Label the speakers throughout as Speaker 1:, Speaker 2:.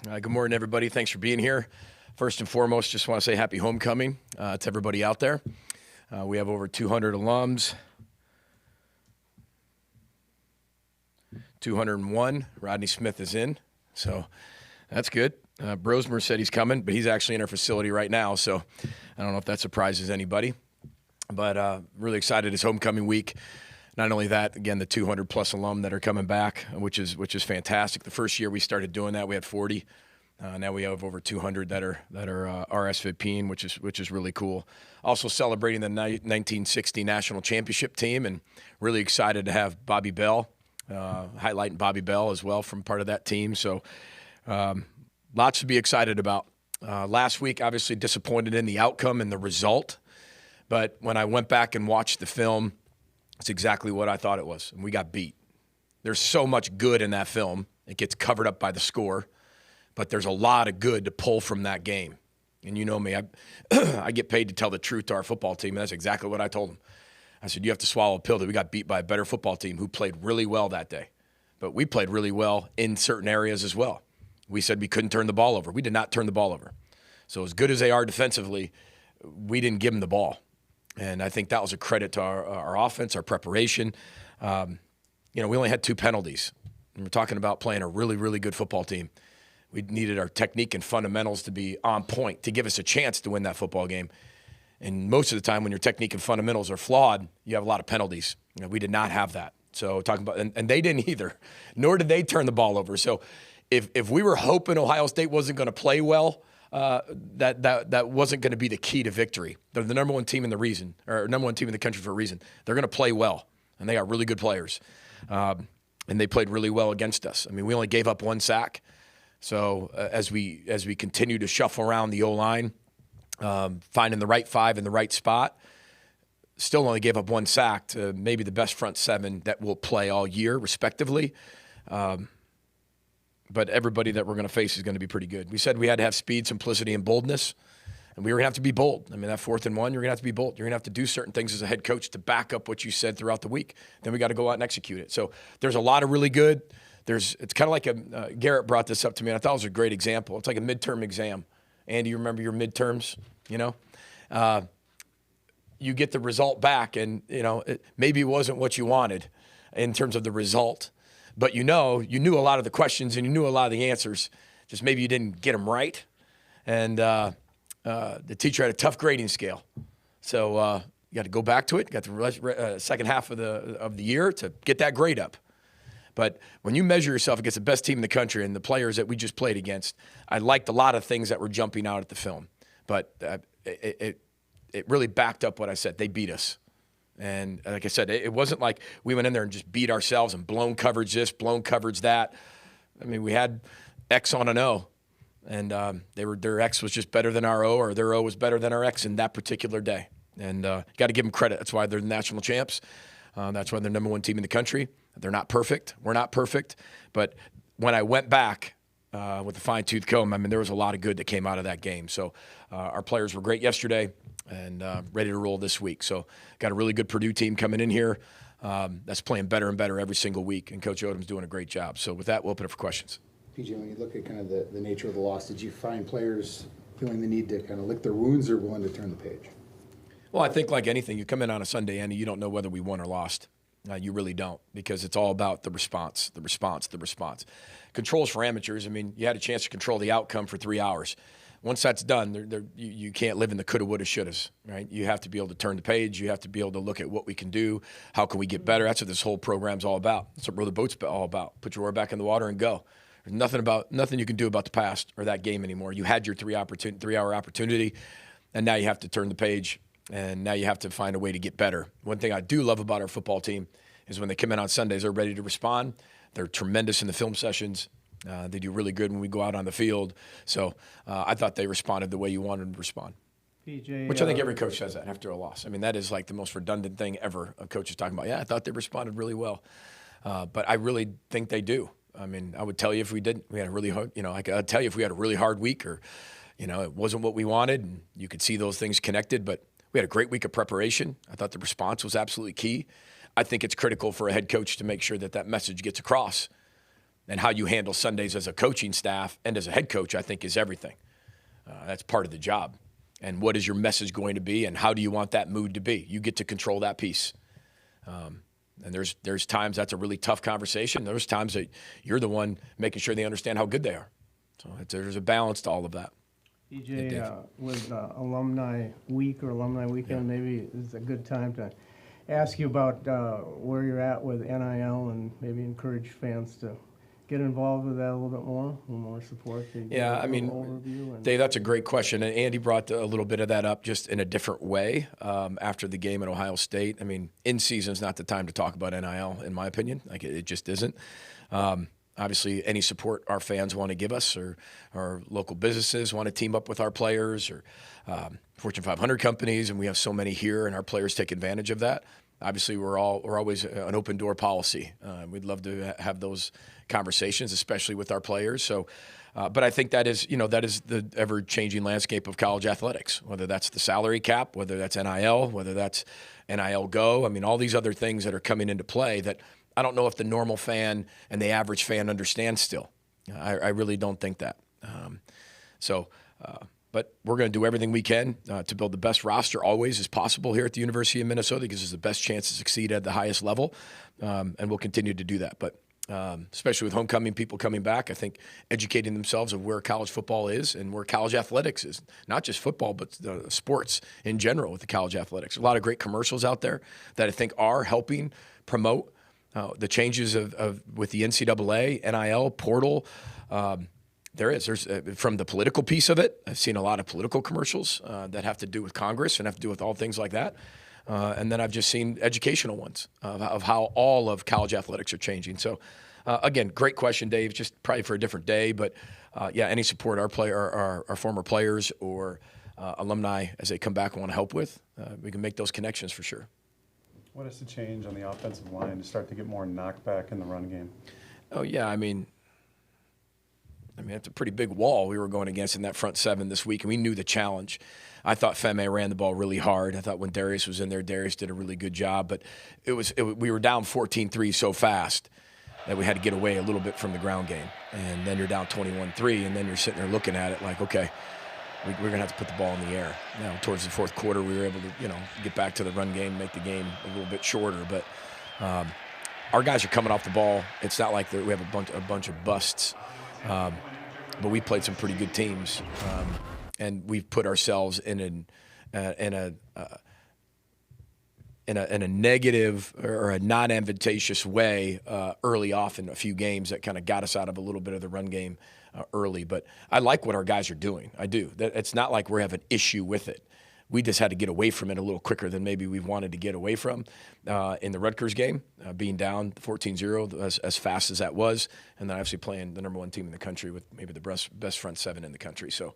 Speaker 1: Good morning, everybody. Thanks for being here. First and foremost, just want to say happy homecoming to everybody out there. We have over 200 alums. 201. Rodney Smith is in, so that's good. Brosmer said he's coming, but he's actually in our facility right now, so I don't know if that surprises anybody. But really excited. It's homecoming week. Not only that, again, the 200-plus alum that are coming back, which is fantastic. The first year we started doing that, we had 40. Now we have over 200 that are RSVPing, which is really cool. Also celebrating the 1960 National Championship team, and really excited to have Bobby Bell, highlighting Bobby Bell as well from part of that team. So lots to be excited about. Last week, obviously disappointed in the outcome and the result, but when I went back and watched the film, it's exactly what I thought it was, and we got beat. There's so much good in that film. It gets covered up by the score, but there's a lot of good to pull from that game. And you know me, I get paid to tell the truth to our football team, and that's exactly what I told them. I said, you have to swallow a pill that we got beat by a better football team who played really well that day. But we played really well in certain areas as well. We said we couldn't turn the ball over. We did not turn the ball over. So as good as they are defensively, we didn't give them the ball. And I think that was a credit to our offense, our preparation. We only had 2 penalties. And we're talking about playing a really, really good football team. We needed our technique and fundamentals to be on point to give us a chance to win that football game. And most of the time when your technique and fundamentals are flawed, you have a lot of penalties. We did not have that. So talking about, and they didn't either, nor did they turn the ball over. So if we were hoping Ohio State wasn't going to play well, that wasn't going to be the key to victory. They're the number one team in the country for a reason. They're going to play well, and they got really good players. And they played really well against us. I mean, we only gave up 1 sack. So as we continue to shuffle around the O-line, finding the right 5 in the right spot, still only gave up 1 sack to maybe the best front 7 that will play all year, respectively. But everybody that we're going to face is going to be pretty good. We said we had to have speed, simplicity, and boldness, and we were going to have to be bold. I mean, that 4th and 1, you're going to have to be bold. You're going to have to do certain things as a head coach to back up what you said throughout the week. Then we got to go out and execute it. So there's a lot of really good. It's kind of like Garrett brought this up to me, and I thought it was a great example. It's like a midterm exam. Andy, you remember your midterms, you get the result back, and, maybe it wasn't what you wanted in terms of the result. But you knew a lot of the questions and you knew a lot of the answers. Just maybe you didn't get them right. And the teacher had a tough grading scale. So you got to go back to it. You got the second half of the year to get that grade up. But when you measure yourself against the best team in the country and the players that we just played against, I liked a lot of things that were jumping out at the film. But it really backed up what I said. They beat us. And like I said, it wasn't like we went in there and just beat ourselves and blown coverage this, blown coverage that. I mean, we had X on an O, and their X was just better than our O, or their O was better than our X in that particular day. And got to give them credit. That's why they're the national champs. That's why they're number 1 team in the country. They're not perfect. We're not perfect. But when I went back with a fine-tooth comb, I mean, there was a lot of good that came out of that game. So our players were great yesterday and ready to roll this week. So got a really good Purdue team coming in here that's playing better and better every single week, and Coach Odom's doing a great job. So with that, we'll open up for questions.
Speaker 2: PJ, when you look at kind of the nature of the loss, did you find players feeling the need to kind of lick their wounds or willing to turn the page?
Speaker 1: Well, I think like anything, you come in on a Sunday, Andy, you don't know whether we won or lost. You really don't, because it's all about the response. Controls for amateurs, I mean, you had a chance to control the outcome for 3 hours. Once that's done, you can't live in the coulda, woulda, shouldas, right? You have to be able to turn the page. You have to be able to look at what we can do. How can we get better? That's what this whole program's all about. That's what Row the Boat's all about. Put your oar back in the water and go. There's nothing you can do about the past or that game anymore. You had your 3-hour opportunity, and now you have to turn the page, and now you have to find a way to get better. One thing I do love about our football team is when they come in on Sundays, they're ready to respond. They're tremendous in the film sessions. They do really good when we go out on the field. So I thought they responded the way you wanted them to respond.
Speaker 3: PJ,
Speaker 1: Which I think every coach says that after a loss. I mean, that is like the most redundant thing ever a coach is talking about. Yeah, I thought they responded really well. But I really think they do. I mean, I would tell you if we didn't. We had a really hard, I'd tell you if we had a really hard week or, it wasn't what we wanted. And you could see those things connected. But we had a great week of preparation. I thought the response was absolutely key. I think it's critical for a head coach to make sure that message gets across. And how you handle Sundays as a coaching staff and as a head coach, I think, is everything. That's part of the job. And what is your message going to be, and how do you want that mood to be? You get to control that piece. And there's times that's a really tough conversation. There's times that you're the one making sure they understand how good they are. So there's a balance to all of that.
Speaker 3: EJ, with Alumni Week or Alumni Weekend, maybe it's a good time to ask you about where you're at with NIL and maybe encourage fans to get involved with that a little bit more support.
Speaker 1: Yeah, I mean, Dave, that's a great question. And Andy brought a little bit of that up just in a different way after the game at Ohio State. I mean, in season is not the time to talk about NIL, in my opinion. Like, it just isn't. Obviously, any support our fans want to give us, or our local businesses want to team up with our players, or Fortune 500 companies, and we have so many here, and our players take advantage of that. Obviously, we're always an open door policy. We'd love to have those conversations, especially with our players. So, but I think that is the ever-changing landscape of college athletics. Whether that's the salary cap, whether that's NIL, whether that's NIL Go. I mean, all these other things that are coming into play that I don't know if the normal fan and the average fan understands still. I really don't think that. But we're going to do everything we can to build the best roster always as possible here at the University of Minnesota, because it's the best chance to succeed at the highest level, and we'll continue to do that. But especially with homecoming people coming back, I think educating themselves of where college football is and where college athletics is, not just football, but sports in general with the college athletics. A lot of great commercials out there that I think are helping promote the changes with the NCAA, NIL, portal. There's from the political piece of it. I've seen a lot of political commercials that have to do with Congress and have to do with all things like that. And then I've just seen educational ones of how all of college athletics are changing. So, again, great question, Dave. Just probably for a different day, but yeah, any support our former players or alumni as they come back and want to help with, we can make those connections for sure.
Speaker 4: What has to change on the offensive line to start to get more knockback in the run game?
Speaker 1: Oh yeah, I mean, it's a pretty big wall we were going against in that front seven this week, and we knew the challenge. I thought Femi ran the ball really hard. I thought when Darius was in there, Darius did a really good job. But we were down 14-3 so fast that we had to get away a little bit from the ground game. And then you're down 21-3, and then you're sitting there looking at it like, okay, we're going to have to put the ball in the air. Now, towards the fourth quarter, we were able to, get back to the run game, make the game a little bit shorter. But our guys are coming off the ball. It's not like we have a bunch of busts. But we played some pretty good teams, and we've put ourselves in a negative or a non-advantageous way early off in a few games that kind of got us out of a little bit of the run game early. But I like what our guys are doing. I do. It's not like we have an issue with it. We just had to get away from it a little quicker than maybe we wanted to get away from in the Rutgers game, being down 14-0 as fast as that was, and then obviously playing the number one team in the country with maybe the best front seven in the country. So,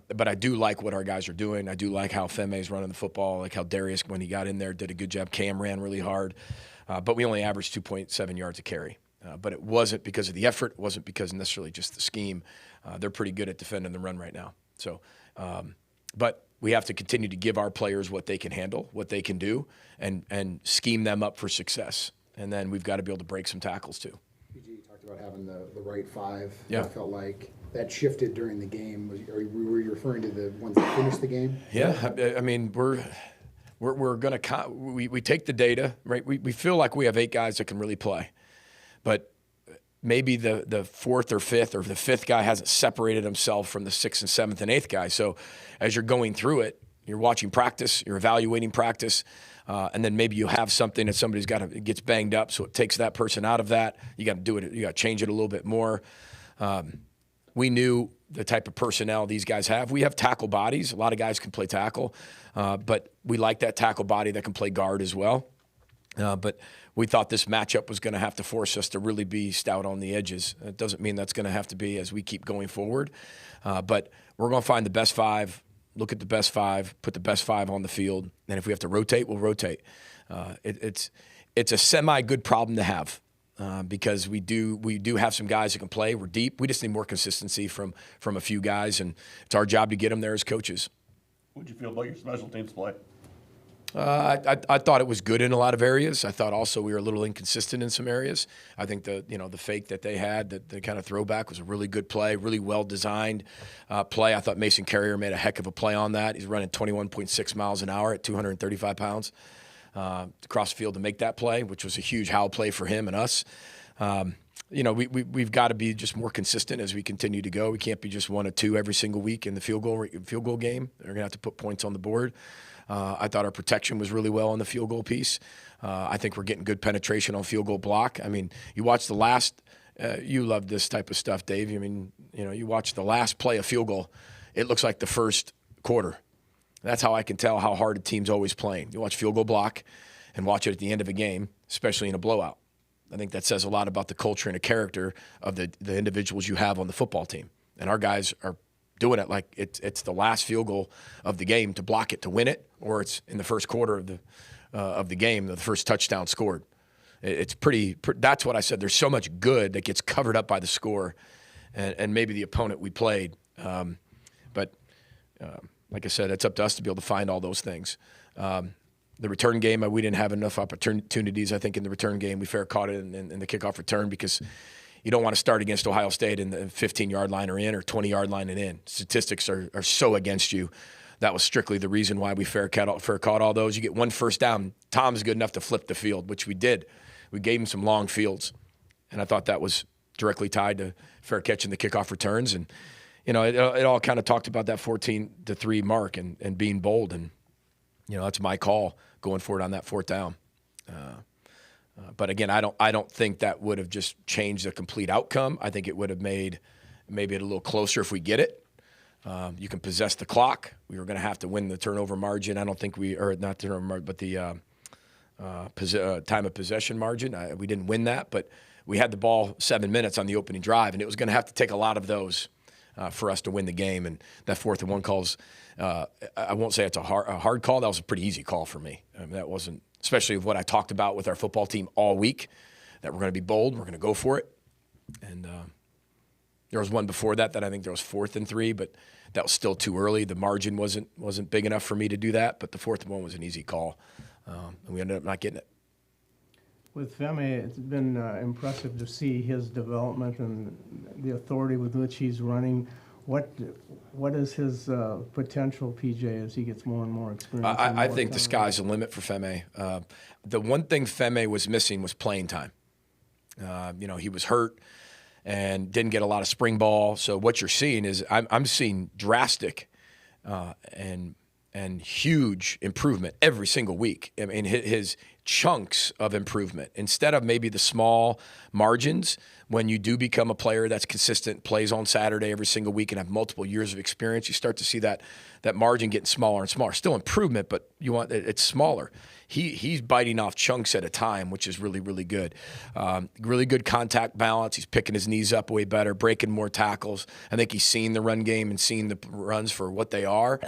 Speaker 1: but I do like what our guys are doing. I do like how Femi's running the football, like how Darius, when he got in there, did a good job. Cam ran really hard, but we only averaged 2.7 yards a carry. But it wasn't because of the effort. It wasn't because necessarily just the scheme. They're pretty good at defending the run right now. So, but we have to continue to give our players what they can handle, what they can do, and scheme them up for success. And then we've got to be able to break some tackles too.
Speaker 2: PG, you talked about having the right five.
Speaker 1: Yeah.
Speaker 2: I felt like that shifted during the game. Were you referring to the ones that finished the game?
Speaker 1: Yeah, I mean, we're going to we take the data, right? We feel like we have 8 guys that can really play. But maybe the fourth or fifth or the fifth guy hasn't separated himself from the 6th and 7th and 8th guy. So as you're going through it, you're watching practice, you're evaluating practice, and then maybe you have something that somebody's gets banged up, so it takes that person out of that. You got to do it. You got to change it a little bit more. We knew the type of personnel these guys have. We have tackle bodies. A lot of guys can play tackle, but we like that tackle body that can play guard as well. But we thought this matchup was going to have to force us to really be stout on the edges. It doesn't mean that's going to have to be as we keep going forward. But we're going to find the best 5, look at the best 5, put the best 5 on the field. And if we have to rotate, we'll rotate. It's a semi-good problem to have because we do have some guys that can play. We're deep. We just need more consistency from a few guys, and it's our job to get them there as coaches.
Speaker 5: What did you feel about your special teams play?
Speaker 1: I thought it was good in a lot of areas. I thought also we were a little inconsistent in some areas. I think the fake that they had, the kind of throwback was a really good play, really well designed play. I thought Mason Carrier made a heck of a play on that. He's running 21.6 miles an hour at 235 pounds across the field to make that play, which was a huge howl play for him and us. We've got to be just more consistent as we continue to go. We can't be just 1 or 2 every single week in the field goal game. They're going to have to put points on the board. I thought our protection was really well on the field goal piece. I think we're getting good penetration on field goal block. I mean, you watch the last you love this type of stuff, Dave. I mean, you watch the last play of field goal, it looks like the first quarter. That's how I can tell how hard a team's always playing. You watch field goal block and watch it at the end of a game, especially in a blowout. I think that says a lot about the culture and the character of the individuals you have on the football team. And our guys are doing it like it's the last field goal of the game to block it, to win it, or it's in the first quarter of the game, the first touchdown scored. It's pretty. That's what I said. There's so much good that gets covered up by the score, and maybe the opponent we played. But like I said, it's up to us to be able to find all those things. The return game, we didn't have enough opportunities, I think, in the return game. We fair caught it in the kickoff return because you don't want to start against Ohio State in the 15-yard line or in or 20-yard line and in. Statistics are so against you. That was strictly the reason why we fair caught all those. You get 1 first down. Tom's good enough to flip the field, which we did. We gave him some long fields, and I thought that was directly tied to fair catching the kickoff returns. And, it all kind of talked about that 14-3 mark and being bold. And, that's my call going forward on that 4th down. But again, I don't think that would have just changed the complete outcome. I think it would have made maybe it a little closer if we get it. You can possess the clock. We were going to have to win the turnover margin. I don't think not turnover margin, but the time of possession margin. We didn't win that, but we had the ball 7 minutes on the opening drive, and it was going to have to take a lot of those for us to win the game. And that 4th and 1 calls, I won't say it's a hard call. That was a pretty easy call for me. I mean, that wasn't, especially what I talked about with our football team all week, that we're going to be bold, we're going to go for it. And there was one before that I think there was 4th and 3, but that was still too early. The margin wasn't big enough for me to do that, but the 4th and 1 was an easy call, and we ended up not getting it.
Speaker 3: With Femi, it's been impressive to see his development and the authority with which he's running. What is his potential, PJ, as he gets more and more experience?
Speaker 1: I think the sky's the limit for Femi. The one thing Femi was missing was playing time. He was hurt and didn't get a lot of spring ball. So what you're seeing is I'm seeing drastic and huge improvement every single week. I mean, his chunks of improvement. Instead of maybe the small margins, when you do become a player that's consistent, plays on Saturday every single week and have multiple years of experience, you start to see that margin getting smaller and smaller. Still improvement, but it's smaller. He's biting off chunks at a time, which is really, really good. Really good contact balance. He's picking his knees up way better, breaking more tackles. I think he's seen the run game and seen the runs for what they are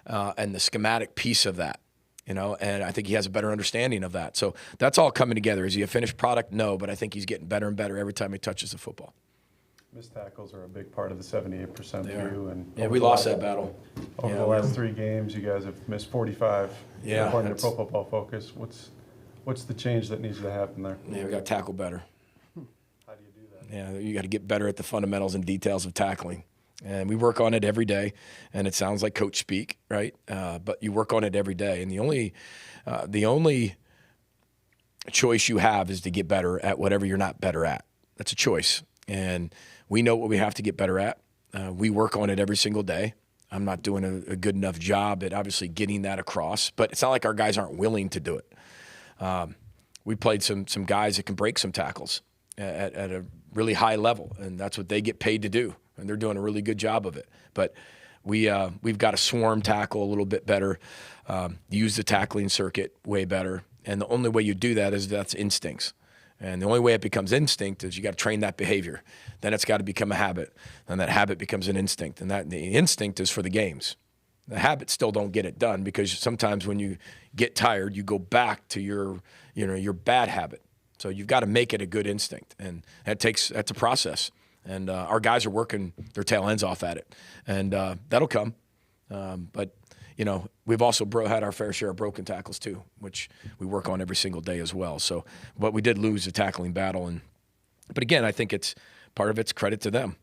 Speaker 1: and the schematic piece of that. And I think he has a better understanding of that. So that's all coming together. Is he a finished product? No, but I think he's getting better and better every time he touches the football.
Speaker 4: Missed tackles are a big part of the 78% view. And
Speaker 1: yeah, we lost that battle.
Speaker 4: Over the last 3 games, you guys have missed 45.
Speaker 1: Yeah,
Speaker 4: according to Pro Football Focus. What's the change that needs to happen there?
Speaker 1: Yeah, we got to tackle better.
Speaker 4: How do you do that?
Speaker 1: Yeah, you got to get better at the fundamentals and details of tackling. And we work on it every day, and it sounds like coach speak, right? But you work on it every day, and the only choice you have is to get better at whatever you're not better at. That's a choice, and we know what we have to get better at. We work on it every single day. I'm not doing a good enough job at obviously getting that across, but it's not like our guys aren't willing to do it. We played some guys that can break some tackles at a really high level, and that's what they get paid to do. And they're doing a really good job of it. But we've got to swarm tackle a little bit better, use the tackling circuit way better. And the only way you do that is that's instincts. And the only way it becomes instinct is you got to train that behavior. Then it's got to become a habit. And that habit becomes an instinct. And the instinct is for the games. The habits still don't get it done because sometimes when you get tired, you go back to your bad habit. So you've got to make it a good instinct. And that's a process. And our guys are working their tail ends off at it. And that'll come. But, we've also had our fair share of broken tackles too, which we work on every single day as well. So, but we did lose the tackling battle, but again, I think part of it's credit to them.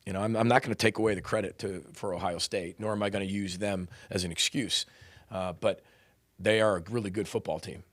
Speaker 1: I'm not going to take away the credit for Ohio State, nor am I going to use them as an excuse. But they are a really good football team.